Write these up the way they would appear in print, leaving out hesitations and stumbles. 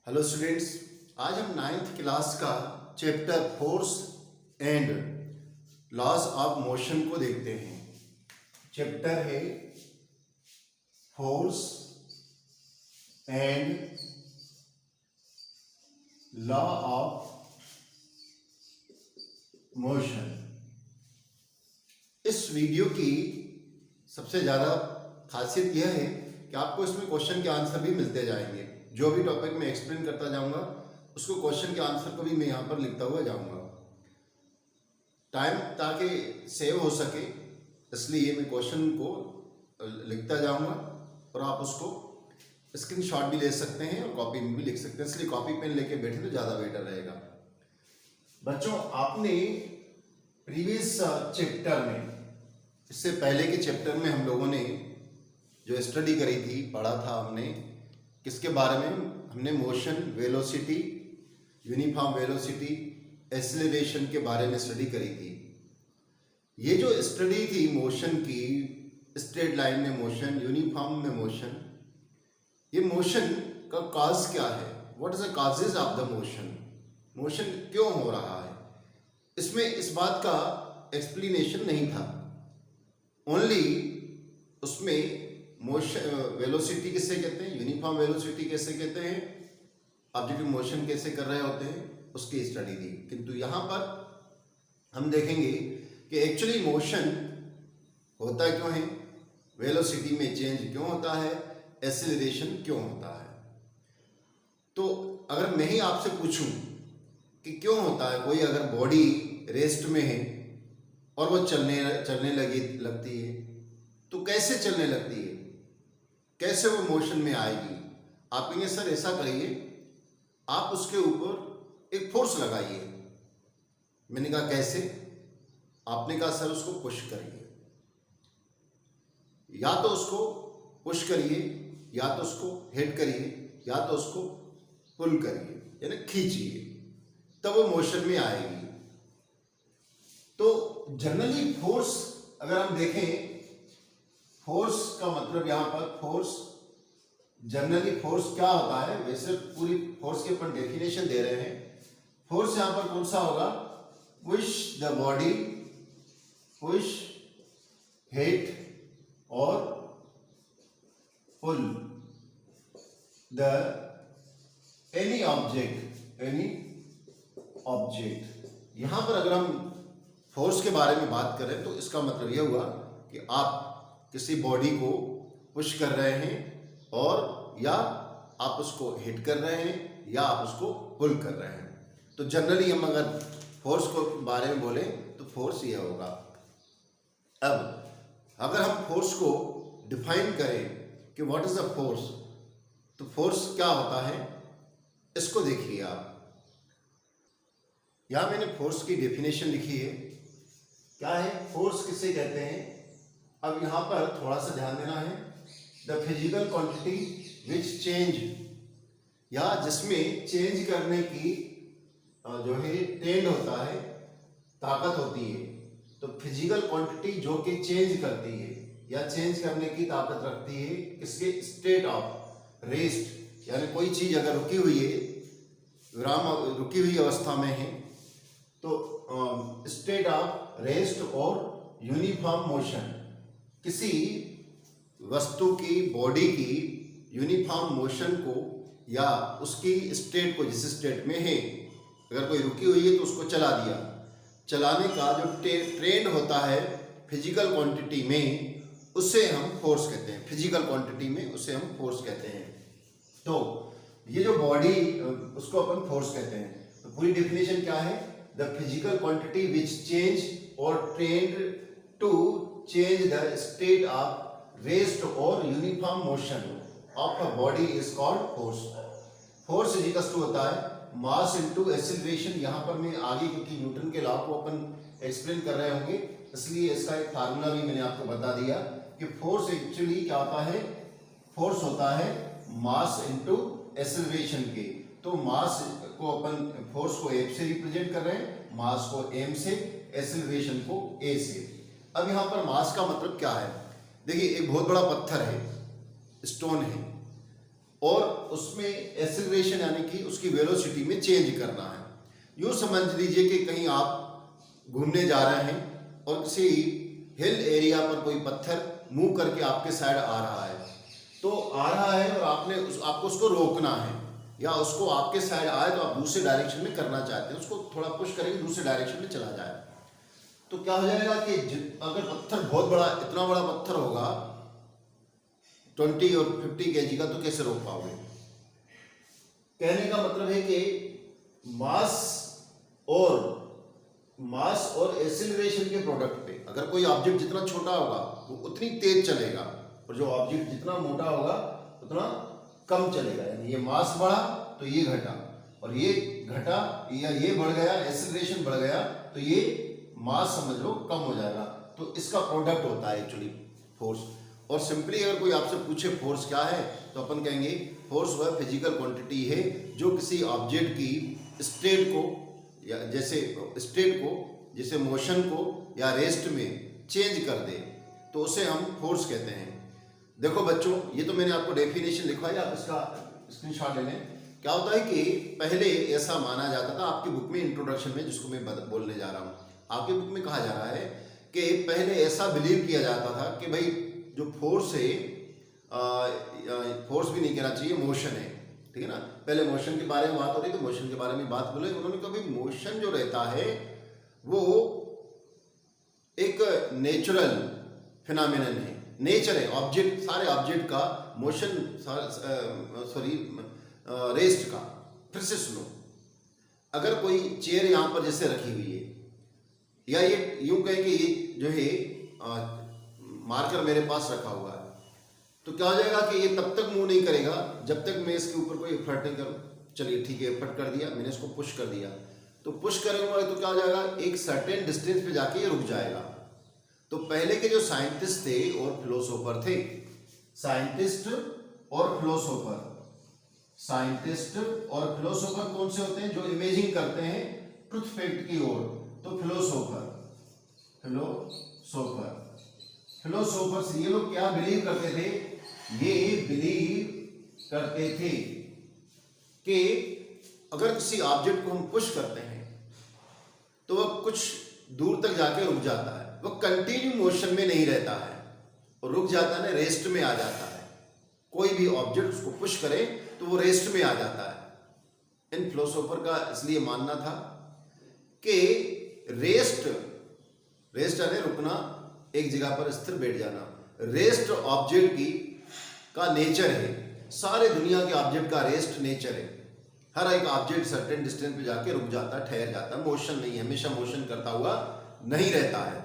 Hello students, आज हम ninth class का chapter force and laws of motion को देखते हैं। चैप्टर है force and law of motion. इस वीडियो की सबसे ज़्यादा खासियत यह है कि आपको इसमें क्वेश्चन के आंसर भी मिलते जाएंगे। जो भी टॉपिक मैं एक्सप्लेन करता जाऊंगा उसको क्वेश्चन के आंसर को भी मैं यहाँ पर लिखता हुआ जाऊंगा, टाइम ताकि सेव हो सके, इसलिए मैं क्वेश्चन को लिखता जाऊंगा और आप उसको स्क्रीनशॉट भी ले सकते हैं और कॉपी में भी लिख सकते हैं। इसलिए कॉपी पेन लेके बैठे तो ज़्यादा बेटर रहेगा। बच्चों, आपने प्रीवियस चैप्टर में, इससे पहले के चैप्टर में हम लोगों ने जो स्टडी करी थी, पढ़ा था हमने किसके बारे में? हमने motion, velocity, uniform velocity, acceleration के बारे में स्टडी करी थी। ये जो स्टडी थी मोशन की, स्ट्रेट लाइन में मोशन, यूनिफॉर्म में मोशन, ये मोशन का कॉज क्या है? What is the causes of the motion? Motion क्यों हो रहा है? इसमें इस बात का एक्सप्लेनेशन नहीं था। ओनली उसमें मोशन, वेलोसिटी किसे कहते हैं, यूनिफॉर्म वेलोसिटी कैसे कहते हैं, ऑब्जेक्टिव मोशन कैसे कर रहे होते हैं, उसकी स्टडी थी। किंतु यहाँ पर हम देखेंगे कि एक्चुअली मोशन होता क्यों है, वेलोसिटी में चेंज क्यों होता है, एक्सेलरेशन क्यों होता है। तो अगर मैं ही आपसे पूछूं कि क्यों होता है, कोई अगर बॉडी रेस्ट में है और वो चलने लगती है, तो कैसे चलने लगती है, कैसे वो मोशन में आएगी? आप कहेंगे सर ऐसा करिए, आप उसके ऊपर एक फोर्स लगाइए। मैंने कहा कैसे? आपने कहा सर उसको पुश करिए, या तो उसको पुश करिए, या तो उसको हिट करिए, या तो उसको पुल करिए, यानी खींचिए, तब वो मोशन में आएगी। तो जनरली फोर्स अगर हम देखें, फोर्स का मतलब यहाँ पर फोर्स, जनरली फोर्स क्या होता है? वैसे पूरी फोर्स के अपन डेफिनेशन दे रहे हैं। फोर्स यहाँ पर कौन सा होगा? Push the body, push, hit और पुल द एनी ऑब्जेक्ट, यहां पर अगर हम फोर्स के बारे में बात करें तो इसका मतलब यह हुआ कि आप किसी बॉडी को पुश कर रहे हैं, और या आप उसको हिट कर रहे हैं, या आप उसको पुल कर रहे हैं। तो जनरली हम अगर फोर्स को बारे में बोलें तो फोर्स ये होगा। अब अगर हम फोर्स को डिफाइन करें कि व्हाट इज द फोर्स, तो फोर्स क्या होता है, इसको देखिए आप। यहां मैंने फोर्स की डेफिनेशन लिखी है। क्या है फोर्स, किसे कहते हैं? अब यहां पर थोड़ा सा ध्यान देना है। The physical quantity which change, या जिसमें चेंज करने की जो है टेंड होता है, ताकत होती है। तो फिजिकल क्वांटिटी जो कि चेंज करती है या चेंज करने की ताकत रखती है, किसके? स्टेट ऑफ रेस्ट, यानी कोई चीज अगर रुकी हुई है, विराम, रुकी हुई अवस्था में है, तो स्टेट ऑफ रेस्ट और यूनिफॉर्म मोशन, किसी वस्तु की, बॉडी की यूनिफॉर्म मोशन को या उसकी स्टेट को, जिस स्टेट में है, अगर कोई रुकी हुई है तो उसको चला दिया। चलाने का जो ट्रेंड होता है फिजिकल क्वांटिटी में, उसे हम फोर्स कहते हैं। फिजिकल क्वांटिटी में उसे हम फोर्स कहते हैं। तो ये जो बॉडी, उसको अपन फोर्स कहते हैं। तो पूरी डेफिनेशन क्या है? The physical quantity which change और tend to change the state of rest or uniform motion of a body is called force. Force is equal to होता है mass into acceleration। यहाँ पर मैं आगे, क्योंकि न्यूटन के लॉ को अपन एक्सप्लेन कर रहे होंगे, इसलिए इसका एक फार्मूला भी मैंने आपको बता दिया कि फोर्स एक्चुअली क्या होता है। फोर्स होता है मास इंटू एक्सेलरेशन के। तो मास को अपन, फोर्स को F से रिप्रेजेंट कर रहे हैं, मास को M से, एक्सेलरेशन को A से। अब यहां पर मास का मतलब क्या है? देखिए, एक बहुत बड़ा पत्थर है, स्टोन है, और उसमें एक्सेलरेशन यानी कि उसकी वेलोसिटी में चेंज करना है। यूँ समझ लीजिए कि कहीं आप घूमने जा रहे हैं और किसी हिल एरिया पर कोई पत्थर मूव करके आपके साइड आ रहा है, तो आ रहा है और आपको उसको रोकना है, या उसको आपके साइड आए तो आप दूसरे डायरेक्शन में करना चाहते हैं, उसको थोड़ा पुश करेंगे दूसरे डायरेक्शन में चला जाए, तो क्या हो जाएगा कि अगर पत्थर बहुत बड़ा, इतना बड़ा पत्थर होगा 20 और 50 kg का, तो कैसे रोक पाओगे। कहने का मतलब है कि मास और एक्सीलरेशन के प्रोडक्ट पे अगर कोई ऑब्जेक्ट जितना छोटा होगा वो उतनी तेज चलेगा, और जो ऑब्जेक्ट जितना मोटा होगा उतना कम चलेगा। यानी ये मास बढ़ा तो ये घटा, और ये घटा या ये बढ़ गया, एक्सीलरेशन बढ़ गया, तो ये मास समझ लो कम हो जाएगा। तो इसका प्रोडक्ट होता है एक्चुअली फोर्स। और सिंपली अगर कोई आपसे पूछे फोर्स क्या है, तो अपन कहेंगे फोर्स वह फिजिकल क्वांटिटी है जो किसी ऑब्जेक्ट की स्टेट को, या जैसे मोशन को या रेस्ट में चेंज कर दे, तो उसे हम फोर्स कहते हैं। देखो बच्चों, ये तो मैंने आपको डेफिनेशन लिखवाई, आप इसका स्क्रीनशॉट ले लें। क्या होता है कि पहले ऐसा माना जाता था, आपकी बुक में इंट्रोडक्शन में जिसको मैं बोलने जा रहा हूँ, आपकी बुक में कहा जा रहा है कि पहले ऐसा बिलीव किया जाता था कि भाई जो फोर्स है, फोर्स भी नहीं कहना चाहिए, मोशन है, ठीक है ना। पहले मोशन के बारे में बात हो रही, तो मोशन के बारे में बात बोले उन्होंने, कभी मोशन जो रहता है वो एक नेचुरल फिनोमिनन है, नेचर है, ऑब्जेक्ट, सारे ऑब्जेक्ट का मोशन, रेस्ट का। फिर से सुनो, अगर कोई चेयर यहाँ पर जैसे रखी हुई है, या ये यूं कहें कि ये जो है मार्कर मेरे पास रखा हुआ है, तो क्या हो जाएगा कि ये तब तक मूव नहीं करेगा जब तक मैं इसके ऊपर कोई एफर्ट नहीं करूं। चलिए ठीक है, एफर्ट कर दिया मैंने, इसको पुश कर दिया, तो पुश करूंगा तो क्या हो जाएगा, एक सर्टेन डिस्टेंस पे जाके ये रुक जाएगा। तो पहले के जो साइंटिस्ट थे और फिलोसोफर थे, साइंटिस्ट और फिलोसोफर कौन से होते हैं, जो इमेजिंग करते हैं ट्रुथ फैक्ट की ओर, तो फिलोसोफर्स ये लोग क्या बिलीव करते थे, ये बिलीव करते थे कि अगर किसी ऑब्जेक्ट को हम पुश करते हैं तो वह कुछ दूर तक जाके रुक जाता है, वह कंटिन्यू मोशन में नहीं रहता है, और रुक जाता है ना, रेस्ट में आ जाता है। कोई भी ऑब्जेक्ट उसको पुश करे तो वो रेस्ट में आ जाता है। इन फिलोसोफर का इसलिए मानना था कि रेस्ट यानी रुकना, एक जगह पर स्थिर बैठ जाना, रेस्ट ऑब्जेक्ट का नेचर है। सारे दुनिया के ऑब्जेक्ट का रेस्ट नेचर है। हर एक ऑब्जेक्ट सर्टेन डिस्टेंस पे जाके रुक जाता है, ठहर जाता है, मोशन नहीं, हमेशा मोशन करता हुआ नहीं रहता है,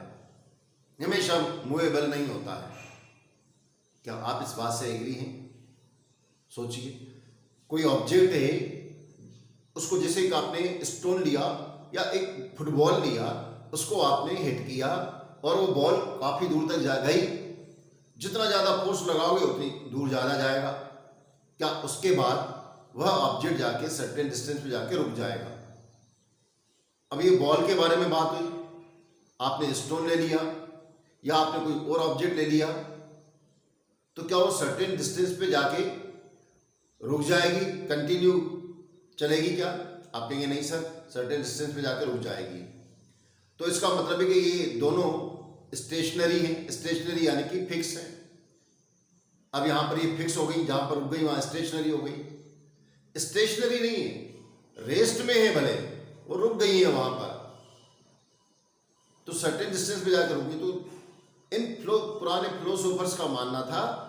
हमेशा मूवेबल नहीं होता है। क्या आप इस बात से एग्री हैं? सोचिए, कोई ऑब्जेक्ट है, उसको जैसे एक आपने स्टोन लिया या एक फुटबॉल लिया, उसको आपने हिट किया और वो बॉल काफी दूर तक जा गई, जितना ज्यादा फोर्स लगाओगे उतनी दूर ज्यादा जाएगा। क्या उसके बाद वह ऑब्जेक्ट जाके सर्टेन डिस्टेंस पे जाके रुक जाएगा? अब ये बॉल के बारे में बात हुई, आपने स्टोन ले लिया या आपने कोई और ऑब्जेक्ट ले लिया, तो क्या वो सर्टेन डिस्टेंस पे जाके रुक जाएगी, कंटिन्यू चलेगी क्या? आप कहेंगे नहीं सर, सर्टेन डिस्टेंस पे जाकर रुक जाएगी। तो इसका मतलब है कि ये दोनों स्टेशनरी हैं, स्टेशनरी यानी कि फिक्स है। अब यहां पर ये फिक्स हो गई, जहां पर रुक गई वहां स्टेशनरी हो गई। स्टेशनरी नहीं है, रेस्ट में है, भले वो रुक गई है वहां पर, तो सर्टेन डिस्टेंस पे जाकर रुक गई। तो इन पुराने फिलोसोफर्स का मानना था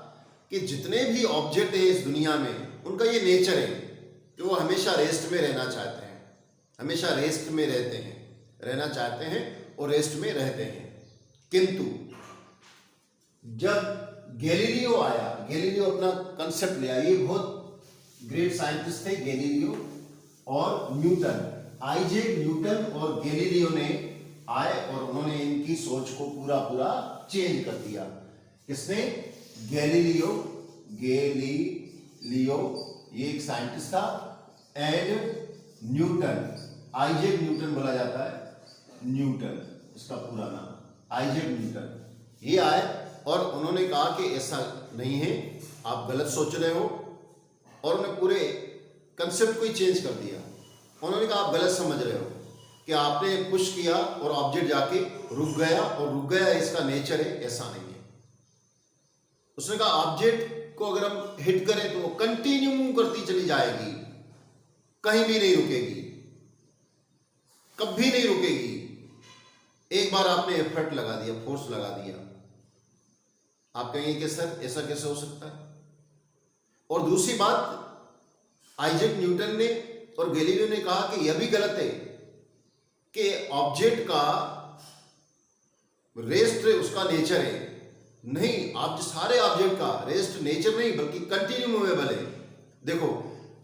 कि जितने भी ऑब्जेक्ट हैं इस दुनिया में, उनका ये नेचर है कि वो हमेशा रेस्ट में रहना चाहते हैं, हमेशा रेस्ट में रहना चाहते हैं और रेस्ट में रहते हैं। किंतु जब गैलीलियो आया, गैलीलियो अपना कंसेप्ट ले आया, ये बहुत ग्रेट साइंटिस्ट थे गैलीलियो और न्यूटन, आइजैक न्यूटन और गैलीलियो ने आए और उन्होंने इनकी सोच को पूरा चेंज कर दिया। किसने? गैलीलियो ये एक साइंटिस्ट था, एंड न्यूटन, आइजैक न्यूटन बोला जाता है, न्यूटन इसका पूरा नाम, आइजैक न्यूटन। ये आए और उन्होंने कहा कि ऐसा नहीं है, आप गलत सोच रहे हो, और उन्हें पूरे कंसेप्ट को ही चेंज कर दिया। उन्होंने कहा आप गलत समझ रहे हो कि आपने पुश किया और ऑब्जेक्ट जाके रुक गया, और रुक गया इसका नेचर है, ऐसा नहीं है। उसने कहा ऑब्जेक्ट को अगर हम हिट करें तो वो कंटिन्यू मूव करती चली जाएगी, कहीं भी नहीं रुकेगी, कभी नहीं रुकेगी। एक बार आपने एफर्ट लगा दिया, फोर्स लगा दिया, आप कहेंगे कि सर ऐसा कैसे हो सकता है। और दूसरी बात, आइजैक न्यूटन ने और गैलीलियो ने कहा कि यह भी गलत है कि ऑब्जेक्ट का रेस्ट उसका नेचर है। नहीं, आप सारे ऑब्जेक्ट का रेस्ट नेचर नहीं बल्कि कंटिन्यू मूवेबल है। देखो,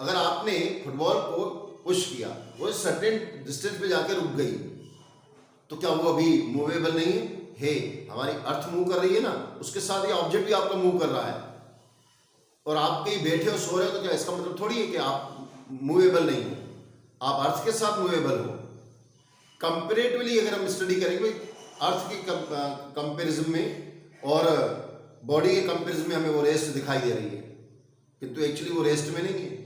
अगर आपने फुटबॉल को पुश किया, वो सर्टेन डिस्टेंस पे जाके रुक गई, तो क्या वो अभी मूवेबल नहीं है? हमारी अर्थ मूव कर रही है ना, उसके साथ ये ऑब्जेक्ट भी आपका मूव कर रहा है। और आप कहीं बैठे हो, सो रहे हो, तो क्या इसका मतलब थोड़ी है कि आप मूवेबल नहीं हो, आप अर्थ के साथ मूवेबल हो। कंपेरेटिवली अगर हम स्टडी करेंगे अर्थ के कंपेरिजन में और बॉडी के कंपेरिजन में हमें वो रेस्ट दिखाई दे रही है, किंतु एक्चुअली वो रेस्ट में नहीं है।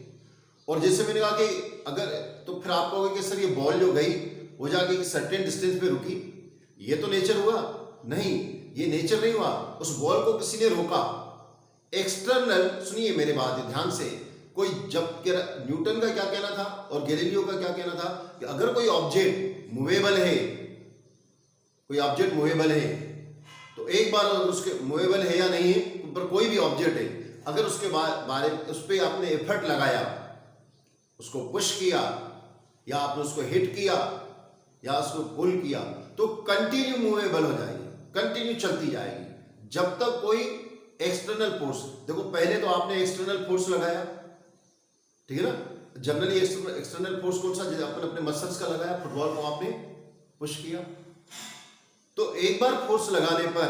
और जैसे मैंने कहा कि अगर, तो फिर आप कहोगे कि सर ये बॉल जो गई वो जाके एक सर्टेन डिस्टेंस पे रुकी, ये तो नेचर हुआ? नहीं, ये नेचर नहीं हुआ। उस बॉल को किसी ने रोका, एक्सटर्नल। सुनिए मेरे बात ध्यान से, कोई जब न्यूटन का क्या कहना था और गैलीलियो का क्या कहना था कि अगर कोई ऑब्जेक्ट मूवेबल है, कोई ऑब्जेक्ट मूवेबल है, तो एक बार उसके मूवेबल है या नहीं है, पर कोई भी ऑब्जेक्ट है, अगर उसके बारे उस पर आपने एफर्ट लगाया, उसको पुश किया, या आपने उसको हिट किया, या उसको पुल किया, तो कंटिन्यू मूवेबल हो जाएगी, कंटिन्यू चलती जाएगी जब तक कोई एक्सटर्नल फोर्स। देखो, पहले तो आपने एक्सटर्नल फोर्स लगाया, ठीक है ना। जनरली एक्सटर्नल फोर्स कौन सा? अपन अपने मसल्स का लगाया, फुटबॉल को आपने पुश किया, तो एक बार फोर्स लगाने पर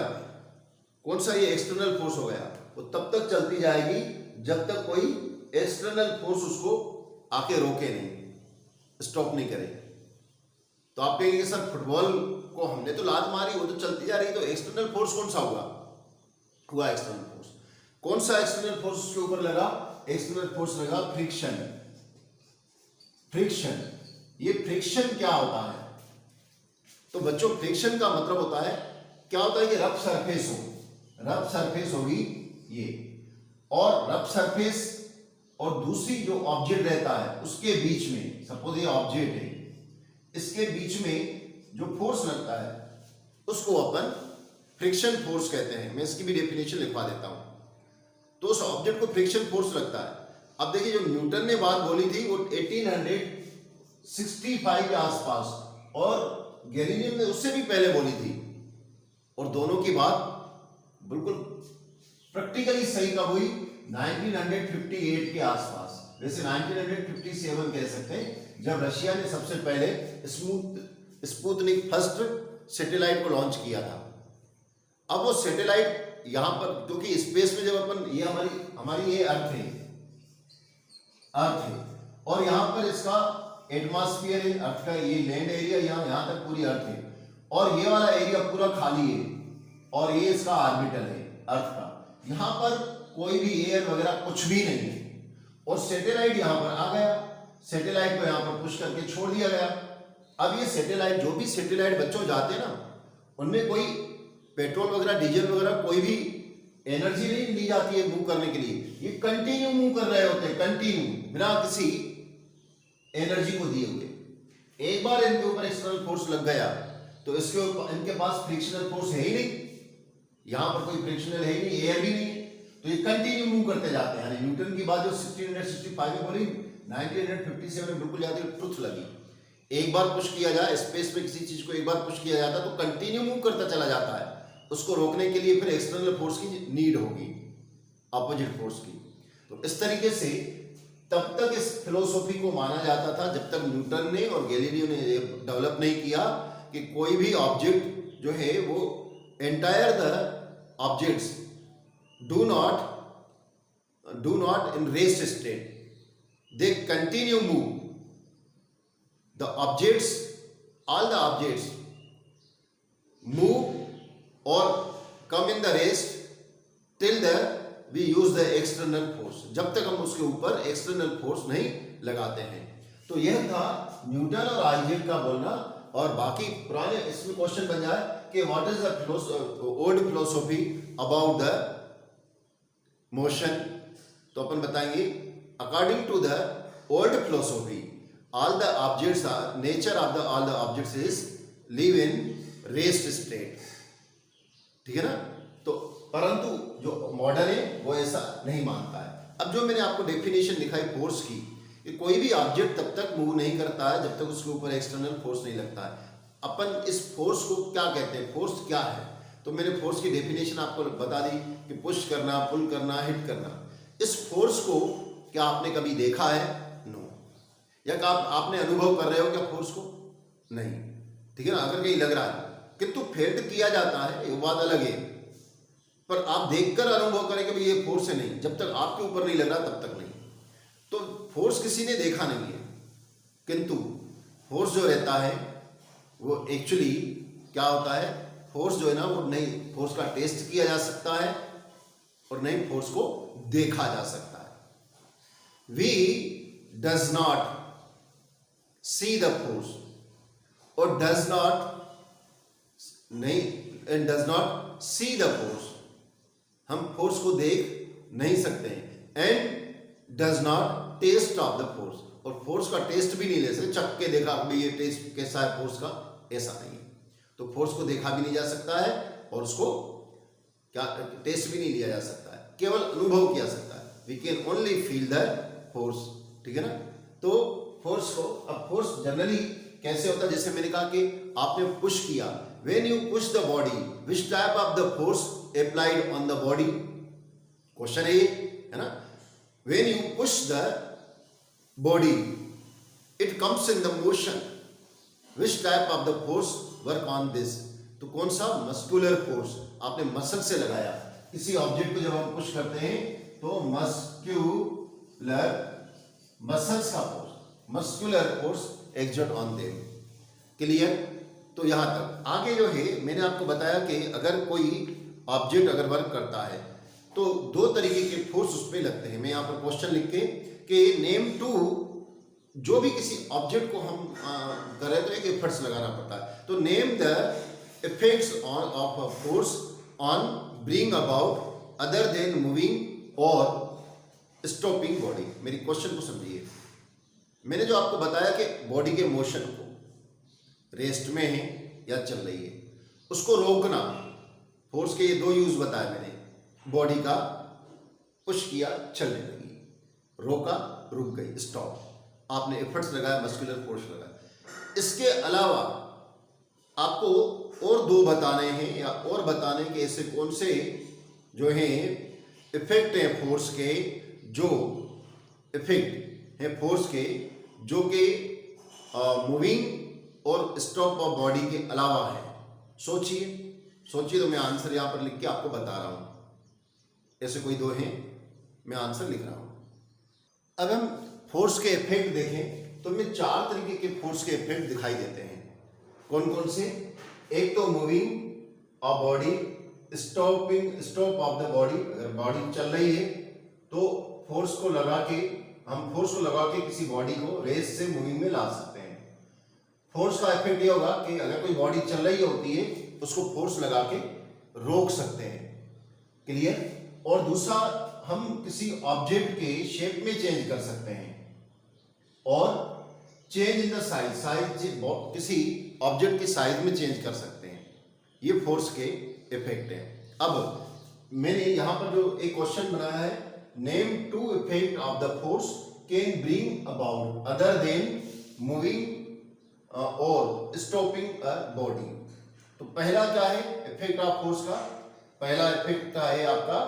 कौन सा ये एक्सटर्नल फोर्स हो गया, वो तब तक चलती जाएगी जब तक कोई एक्सटर्नल फोर्स उसको आके रोके नहीं, स्टॉप नहीं करे। तो आप कहेंगे सर फुटबॉल को हमने तो लात मारी, वो तो चलती जा रही, तो एक्सटर्नल फोर्स कौन सा हुआ एक्सटर्नल फोर्स। कौन सा एक्सटर्नल फोर्स उसके ऊपर लगा? एक्सटर्नल फोर्स लगा फ्रिक्शन। फ्रिक्शन, ये फ्रिक्शन क्या होता है? तो बच्चों, फ्रिक्शन का मतलब होता है, क्या होता है कि रफ सरफेस हो, रफ सरफेस होगी ये, और रफ सरफेस और दूसरी जो ऑब्जेक्ट रहता है उसके बीच में, सपोज ये ऑब्जेक्ट है, इसके बीच में जो फोर्स लगता है उसको अपन फ्रिक्शन फोर्स कहते हैं। मैं इसकी भी डेफिनेशन लिखवा देता हूं। तो उस ऑब्जेक्ट को फ्रिक्शन फोर्स लगता है। अब देखिए, जो न्यूटन ने बात बोली थी वो 1865 के आसपास, और गैलीलियो ने उससे भी पहले बोली थी, और दोनों की बात बिल्कुल प्रैक्टिकली सही कब हुई? 1958 के आसपास। वैसे 1957 कह सकते हैं, जब रशिया ने सबसे पहले स्पुतनिक फर्स्ट सैटेलाइट को लॉन्च किया था। अब वो सैटेलाइट यहां पर, क्योंकि स्पेस में जब अपन, ये हमारी ये अर्थ है, और यहां पर इसका एटमॉस्फेयर है, अर्थ का ये लैंड एरिया, यहां तक पूरी अर्थ है, और ये वाला एरिया पूरा खाली है, और ये इसका ऑर्बिटल है अर्थ का। यहां पर कोई भी एयर वगैरह कुछ भी नहीं है, और सैटेलाइट यहां पर आ गया, सैटेलाइट को यहां पर पुश करके छोड़ दिया गया। अब ये सैटेलाइट, जो भी सैटेलाइट बच्चों जाते हैं ना, उनमें कोई पेट्रोल वगैरह, डीजल वगैरह, कोई भी एनर्जी नहीं ली जाती है मूव करने के लिए। ये कंटिन्यू मूव कर रहे होते हैं, कंटिन्यू, बिना किसी एनर्जी को दिए हुए। एक बार इनके ऊपर एक्सटर्नल फोर्स लग गया तो इसके ऊपर, इनके पास फ्रिक्शनल फोर्स है ही नहीं, यहां पर कोई फ्रिक्शनल है ही नहीं, एयर भी नहीं, तो ये कंटिन्यू मूव करते जाते हैं। न्यूटन की बात जो 1665 में बोली, 1957 में बिल्कुल याद ट्रुथ लगी। एक बार पुश किया जाए स्पेस में, किसी चीज को एक बार पुश किया जाता है तो कंटिन्यू मूव करता चला जाता है। उसको रोकने के लिए फिर एक्सटर्नल फोर्स की नीड होगी, अपोजिट फोर्स की। तो इस तरीके से तब तक इस फिलोसॉफी को माना जाता था जब तक न्यूटन ने और गैलीलियो ने डेवलप नहीं किया कि कोई भी ऑब्जेक्ट जो है वो entire the objects do not in rest state, they continue move. The objects, all the objects move or come in the rest till the we use the external force, जब तक हम उसके ऊपर एक्सटर्नल फोर्स नहीं लगाते हैं। तो यह था न्यूटन और आइजैक का बोलना। और बाकी पुराने इसमें क्वेश्चन बन जाए कि what is the old philosophy about the motion, तो अपन बताएंगे according to the old philosophy all the objects are nature of the all the objects is live in rest state, ठीक है ना। तो परंतु जो मॉडर्न है वो ऐसा नहीं मानता है। अब जो मैंने आपको डेफिनेशन दिखाई फोर्स की, कि कोई भी ऑब्जेक्ट तब तक मूव नहीं करता है जब तक उसके ऊपर एक्सटर्नल फोर्स नहीं लगता है। अपन इस फोर्स को क्या कहते हैं, फोर्स क्या है, तो मैंने फोर्स की डेफिनेशन आपको बता दी कि पुश करना, पुल करना, हिट करना। इस फोर्स को क्या आपने कभी देखा है? नो। या क्या आपने अनुभव कर रहे हो क्या फोर्स को? नहीं, ठीक है ना। अगर कहीं लग रहा है किंतु फेल्ड किया जाता है, ये बात अलग है, पर आप देखकर अनुभव करें कि भाई ये फोर्स है, नहीं, जब तक आपके ऊपर नहीं लग रहा तब तक नहीं। तो फोर्स किसी ने देखा नहीं है, किंतु फोर्स जो रहता है वो एक्चुअली क्या होता है, फोर्स जो है ना वो नहीं, फोर्स का टेस्ट किया जा सकता है और नहीं फोर्स को देखा जा सकता है। We does not see the force और डज नॉट नहीं, and does not see the force, हम फोर्स को देख नहीं सकते हैं। And does not taste of the force, और फोर्स का टेस्ट भी नहीं ले सकते, चख के देखा भाई ये टेस्ट कैसा है फोर्स का, ऐसा नहीं है। तो फोर्स को देखा भी नहीं जा सकता है और उसको क्या टेस्ट भी नहीं लिया जा सकता है, केवल अनुभव किया सकता है। We can only feel the force, ठीक है ना। तो फोर्स को, अब फोर्स जनरली कैसे होता है, जैसे मैंने कहा कि आपने पुश किया, when you push the body which type of the force applied on the body, question है ना। When you push the body it comes in the motion, which type of the force work on this, तो कौन सा, muscular force, आपने muscle से लगाया किसी object को, जब हम पुश करते हैं तो मस्क्यूलर, मसल्स का force, muscular force exert on them, clear. तो यहां तक आगे जो है मैंने आपको बताया कि अगर कोई ऑब्जेक्ट अगर वर्क करता है तो दो तरीके के फोर्स उस पर लगते हैं। मैं यहाँ पर क्वेश्चन लिख के कि नेम टू, जो भी किसी ऑब्जेक्ट को हम करें तो एक एफर्ट्स लगाना पड़ता है, तो name the effects on of a force on bring about other than moving or stopping body. मेरी क्वेश्चन को समझिए, मैंने जो आपको बताया कि बॉडी के मोशन को रेस्ट में है या चल रही है, उसको रोकना, फोर्स के ये दो यूज बताए मैंने, बॉडी का पुश किया चलने लगी, रोका रुक गई, स्टॉप, आपने एफर्ट्स लगाया, मस्कुलर फोर्स लगाया। इसके अलावा आपको और दो बताने हैं या और बताने के ऐसे कौन से जो हैं इफेक्ट हैं फोर्स के, जो इफेक्ट हैं फोर्स के जो कि मूविंग और स्टॉप ऑफ बॉडी के अलावा है। सोचिए सोचिए, तो मैं आंसर यहाँ पर लिख के आपको बता रहा हूँ, ऐसे कोई दो हैं, मैं आंसर लिख रहा हूँ। अब हम फोर्स के इफेक्ट देखें तो हमें चार तरीके के फोर्स के इफेक्ट दिखाई देते हैं। कौन कौन से? एक तो moving of body, stop of the body, अगर बॉडी चल रही है तो फोर्स को लगा के, हम फोर्स को लगा के किसी बॉडी को रेस से मूविंग में ला सकते हैं। फोर्स का इफेक्ट ये होगा कि अगर कोई बॉडी चल रही होती है उसको फोर्स लगा के रोक सकते हैं, क्लियर। और दूसरा, हम किसी ऑब्जेक्ट के शेप में चेंज कर सकते हैं और चेंज इन द साइज, किसी ऑब्जेक्ट की साइज में चेंज कर सकते हैं। ये फोर्स के इफेक्ट है। अब मैंने यहां पर जो एक क्वेश्चन बनाया है, name two effect of the force can bring about other than moving or stopping a body. तो पहला क्या है इफेक्ट ऑफ फोर्स का? पहला इफेक्ट का है आपका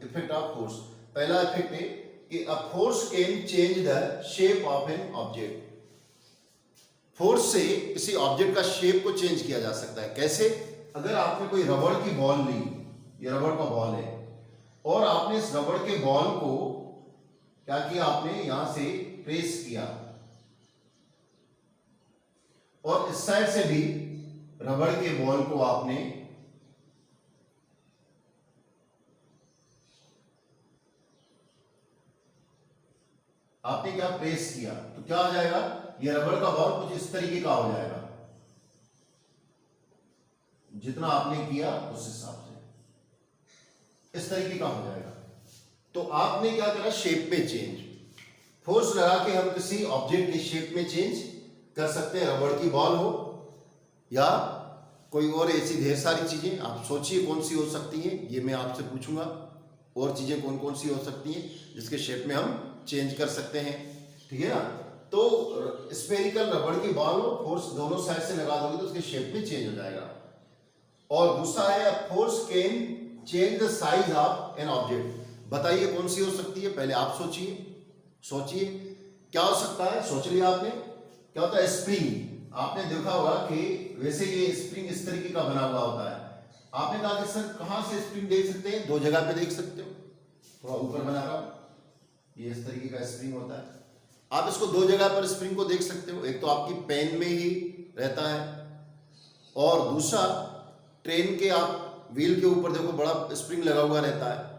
इफेक्ट ऑफ फोर्स। पहला इफेक्ट है कि a force can change the shape of an object. Force से किसी ऑब्जेक्ट का शेप को चेंज किया जा सकता है। कैसे? अगर आपने कोई रबड़ की बॉल ली, ये रबड़ का बॉल है, और आपने इस रबड़ के बॉल को क्या किया, आपने यहां से प्रेस किया, और इस साइड से भी रबड़ के बॉल को आपने आपने क्या प्रेस किया तो क्या हो जाएगा, ये रबड़ का बॉल कुछ इस तरीके का हो जाएगा, जितना आपने किया उस हिसाब से इस तरीके का हो जाएगा। तो आपने क्या करा, शेप में चेंज, फोर्स लगा के हम किसी ऑब्जेक्ट की शेप में चेंज कर सकते हैं। रबड़ की बॉल हो या कोई और ऐसी ढेर सारी चीजें, आप सोचिए कौन सी हो सकती हैं, ये मैं आपसे पूछूंगा और चीजें कौन कौन सी हो सकती हैं जिसके शेप में हम चेंज कर सकते हैं, ठीक है ना। तो स्फेरिकल रबड़ की बॉल हो, फोर्स दोनों साइड से लगा दोगे तो उसके शेप में चेंज हो जाएगा। और दूसरा है force can change the size of an object. बताइए कौन सी हो सकती है, पहले आप सोचिए क्या हो सकता है। सोच लिया आपने, क्या होता है, स्प्रिंग। आपने देखा होगा कि वैसे ये स्प्रिंग इस तरीके का बना हुआ होता है। आपने कहा कि सर कहां से स्प्रिंग देख सकते हैं, दो जगह पे देख सकते हो, थोड़ा ऊपर बना रहा हूं, ये इस तरीके का स्प्रिंग होता है। आप इसको दो जगह पर स्प्रिंग को देख सकते हो, एक तो आपकी पेन में ही रहता है और दूसरा ट्रेन के आप व्हील के ऊपर देखो बड़ा स्प्रिंग लगा हुआ रहता है।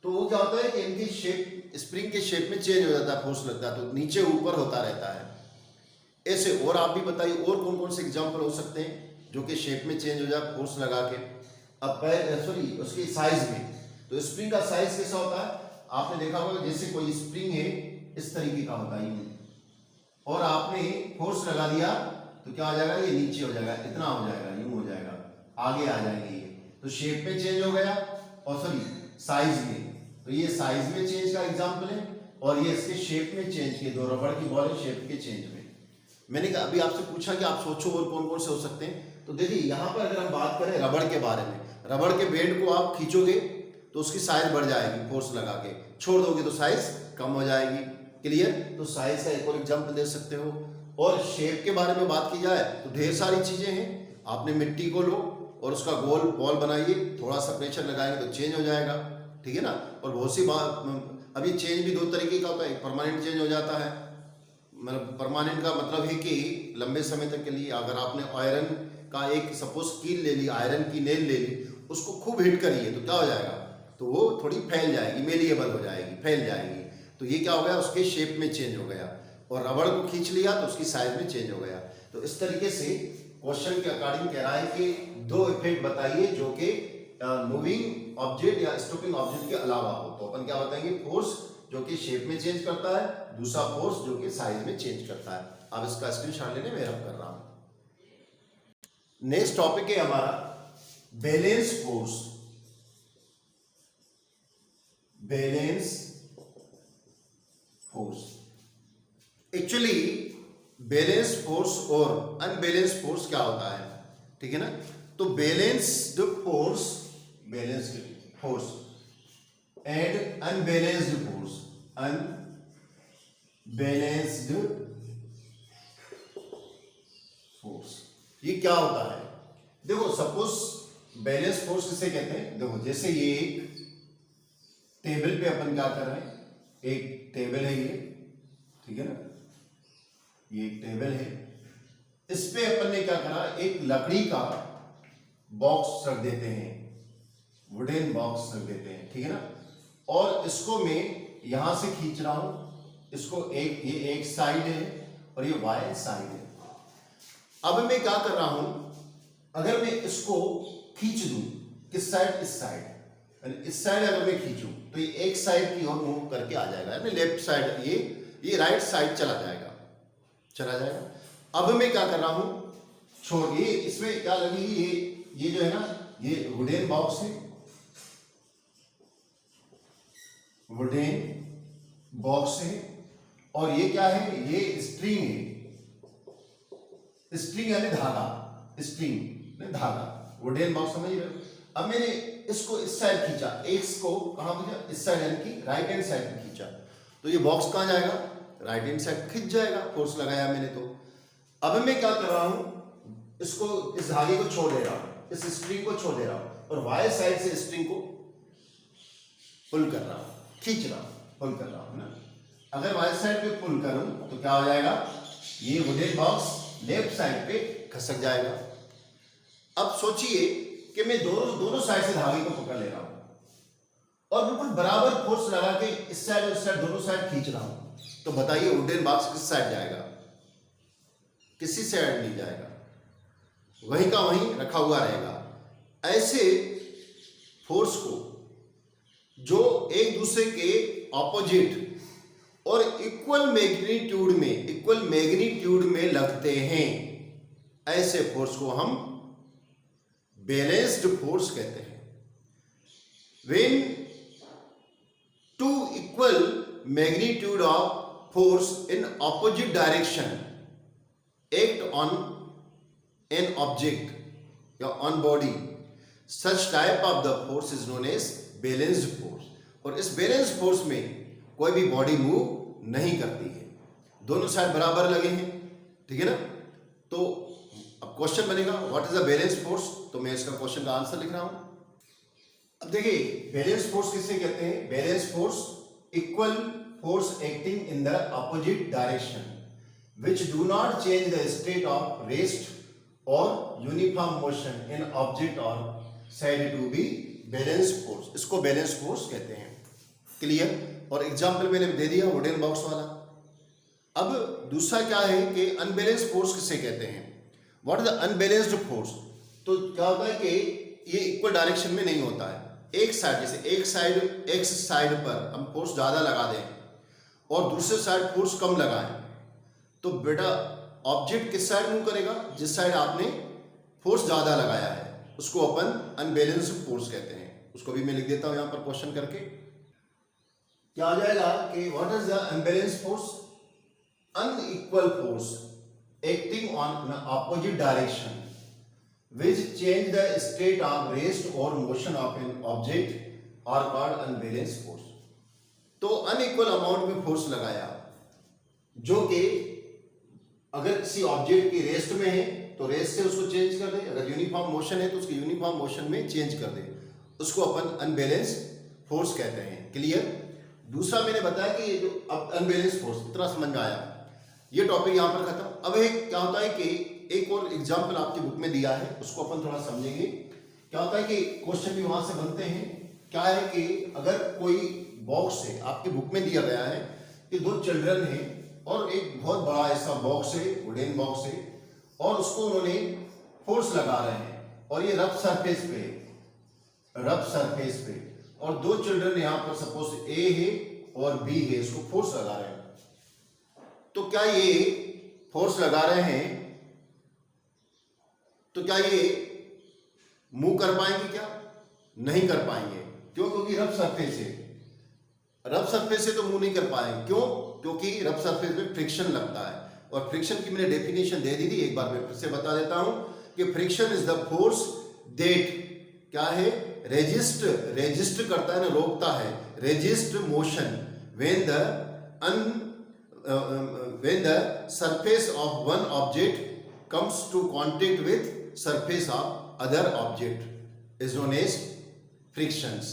तो वो क्या होता है कि इनकी शेप स्प्रिंग के शेप में चेंज हो जाता है, फोर्स लगता है तो नीचे ऊपर होता रहता है ऐसे। और आप भी बताइए और कौन कौन से एग्जांपल हो सकते हैं जो कि शेप में चेंज हो जाए फोर्स लगा के। अब सॉरी उसकी साइज में, तो स्प्रिंग का साइज कैसा होता है, आपने देखा होगा जैसे कोई स्प्रिंग है इस तरीके का होता है और आपने फोर्स लगा दिया तो क्या हो जाएगा, ये नीचे हो जाएगा, इतना हो जाएगा, यूं हो जाएगा, आगे आ जाएंगे ये, तो शेप में चेंज हो गया और सॉरी साइज में। तो ये साइज में चेंज का एग्जांपल है और ये इसके शेप में चेंज के, दो रबड़ की बॉल है शेप के चेंज में। मैंने अभी आपसे पूछा कि आप सोचो और कौन कौन से हो सकते हैं। तो देखिए यहाँ पर अगर हम बात करें रबड़ के बारे में, रबड़ के बेंड को आप खींचोगे तो उसकी साइज बढ़ जाएगी, फोर्स लगा के छोड़ दोगे तो साइज कम हो जाएगी। क्लियर, तो साइज का एक और एग्जांपल दे सकते हो। और शेप के बारे में बात की जाए तो ढेर सारी चीजें हैं। आपने मिट्टी को लो और उसका गोल बॉल बनाइए, थोड़ा सा प्रेशर लगाएंगे तो चेंज हो जाएगा, ठीक है ना। और बहुत सी बात, अभी चेंज भी दो तरीके का होता है, परमानेंट चेंज हो जाता है, मतलब परमानेंट का मतलब है कि लंबे समय तक के लिए अगर आपने आयरन का एक सपोज कील ले ली, आयरन की नेल ले ली, उसको खूब हिट करिए तो क्या हो जाएगा, तो वो थोड़ी फैल जाएगी, मेलिएबल हो जाएगी, फैल जाएगी, तो ये क्या हो गया, उसके शेप में चेंज हो गया। और रबड़ को खींच लिया तो उसकी साइज में चेंज हो गया। तो इस तरीके से क्वेश्चन के अकॉर्डिंग कह रहा है कि दो इफेक्ट बताइए जो कि मूविंग ऑब्जेक्ट या स्टॉपिंग ऑब्जेक्ट के अलावा हो। तो अपन क्या बताएंगे, फोर्स जो कि शेप में चेंज करता है, दूसरा फोर्स जो कि साइज में चेंज करता है। अब इसका स्क्रीनशॉट लेने में हेल्प कर रहा हूं। नेक्स्ट टॉपिक है हमारा balance force. Balance force, actually balance force और अनबैलेंस फोर्स क्या होता है, ठीक है ना। तो balanced force, balanced force and unbalanced force, unbalanced force, ये क्या होता है। देखो सपोज बैलेंस फोर्स किसे कहते हैं, देखो जैसे ये एक टेबल पे अपन क्या कर रहे हैं, एक टेबल है ये, ठीक है ना, ये एक टेबल है, इस पे अपन ने क्या करा, एक लकड़ी का बॉक्स रख देते हैं, वुडन बॉक्स रख देते हैं, ठीक है ना। और इसको मैं यहां से खींच रहा हूं, इसको एक, ये एक साइड है और ये वाई साइड है। अब मैं क्या कर रहा हूं, अगर मैं इसको खींच दूं, किस साइड, इस साइड, इस साइड अगर मैं खींचूं तो ये एक साइड की ओर मूव करके आ जाएगा, यानी लेफ्ट साइड, ये राइट साइड चला जाएगा। अब मैं क्या कर रहा हूं, छोड़, ये इसमें क्या लगी, ये जो है ना, ये वुडन बॉक्स है, वुडन बॉक्स है, और ये क्या है, ये स्ट्रिंग है, स्ट्रिंग यानी धागा, स्ट्रिंग ने धागा, वुडन बॉक्स समझ रहे हो। अब मैंने इसको इस साइड खींचा, इसको कहां खींचा, इस साइड यानी कि राइट हैंड साइड में खींचा, तो ये बॉक्स कहां जाएगा, राइट हैंड साइड खींच जाएगा, फोर्स लगाया मैंने। तो अब मैं क्या कर रहा हूं, इसको, इस धागे को छोड़ दे रहा हूं, इस स्ट्रिंग को छोड़ दे रहा हूं और वाई साइड से स्ट्रिंग को पुल कर रहा हूं, खींच रहा हूं, पुल कर रहा हूं ना। अगर वाई साइड पे पुल करूं तो क्या हो जाएगा, ये वुडन बॉक्स लेफ्ट साइड पे खसक जाएगा। अब सोचिए कि मैं दोनों साइड से धागे को पकड़ ले रहा हूं और बिल्कुल बराबर फोर्स लगा के इस साइड और इस साइड दोनों साइड खींच रहा हूं, तो बताइए वुडन बॉक्स किस साइड जाएगा? किसी साइड नहीं जाएगा, वहीं का वहीं रखा हुआ रहेगा। ऐसे फोर्स को जो एक दूसरे के ऑपोजिट और इक्वल मैग्नीट्यूड में लगते हैं, ऐसे फोर्स को हम बैलेंस्ड फोर्स कहते हैं। When two equal magnitude of force in opposite direction act on an object या on body, such type of the force is known as balanced force. और इस बैलेंस्ड फोर्स में कोई भी बॉडी मूव नहीं करती है, दोनों साइड बराबर लगे हैं, ठीक है ना। तो अब क्वेश्चन बनेगा what is the balance force, तो मैं इसका क्वेश्चन का आंसर लिख रहा हूं। अब देखिए बैलेंस फोर्स किसे कहते हैं? Balance force equal force acting in the opposite direction which do not change the state of rest or uniform motion in object or said to be balanced force। इसको balance force कहते हैं। Clear? और example मैंने दे दिया wooden box वाला। अब दूसरा क्या है कि अनबैलेंस फोर्स किसे कहते हैं? What is the unbalanced force? तो क्या होता है कि ये इक्वल डायरेक्शन में नहीं होता है। एक साइड, जैसे एक साइड एक्स साइड पर हम फोर्स ज्यादा लगा दें और दूसरे साइड फोर्स कम लगाएं, तो बेटा ऑब्जेक्ट किस साइड मूव करेगा? जिस साइड आपने फोर्स ज्यादा लगाया है, उसको अपन अनबैलेंस्ड फोर्स कहते हैं। उसको भी मैं लिख देता हूं यहां पर क्वेश्चन करके। क्या आ जाएगा कि what is the unbalanced force? Unequal force acting on opposite direction which change the state of rest or motion of an object are called unbalanced force। तो अनइक्वल अमाउंट में फोर्स लगाया जो कि अगर किसी ऑब्जेक्ट की रेस्ट में है तो रेस्ट से उसको चेंज कर दे, अगर यूनिफॉर्म मोशन है तो उसकी यूनिफॉर्म मोशन में चेंज कर दे, उसको अपन अनबैलेंस फोर्स कहते हैं। क्लियर? दूसरा मैंने बताया कि ये जो अब अनबैलेंस फोर्स, इतना समझ में आया, ये टॉपिक यहां पर खत्म। अब एक क्या होता है कि एक और एग्जाम्पल आपकी बुक में दिया है, उसको अपन थोड़ा समझेंगे। क्या होता है कि क्वेश्चन भी वहां से बनते हैं। क्या है कि अगर कोई बॉक्स है, आपकी बुक में दिया गया है कि दो चिल्ड्रन हैं और एक बहुत बड़ा ऐसा बॉक्स है, वुडन बॉक्स है, और उसको उन्होंने फोर्स लगा रहे हैं और ये रफ सरफेस पे, और दो चिल्ड्रन यहां पर सपोज ए है और बी है, इसको फोर्स लगा रहे हैं। तो क्या ये फोर्स लगा रहे हैं तो क्या ये मूव कर पाएंगे? क्या नहीं कर पाएंगे। क्यों? क्योंकि रफ सरफेस से तो मूव नहीं कर पाएंगे। क्यों? क्योंकि रफ सरफेस में फ्रिक्शन लगता है, और फ्रिक्शन की मैंने डेफिनेशन दे दी थी, एक बार मैं फिर से बता देता हूं कि friction is the force that क्या है? रेजिस्ट करता है ना, रोकता है, resist motion when the surface of one object comes to contact with surface of other object is known as frictions।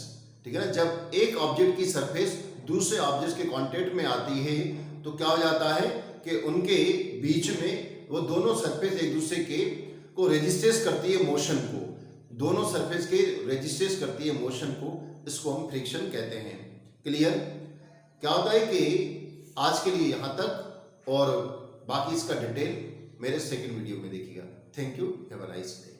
ठीक है ना? जब एक ऑब्जेक्ट की सरफेस दूसरे ऑब्जेक्ट के कांटेक्ट में आती है तो क्या हो जाता है कि उनके बीच में वो दोनों सरफेस एक दूसरे के को रेजिस्टेंस करती है, मोशन को, दोनों सरफेस के रेजिस्टेंस करती है मोशन को, इसको हम फ्रिक्शन कहते हैं। क्लियर? क्या होता है कि आज के लिए यहां तक, और बाकी इसका डिटेल मेरे सेकंड वीडियो में देखिएगा। Thank you, have a nice day.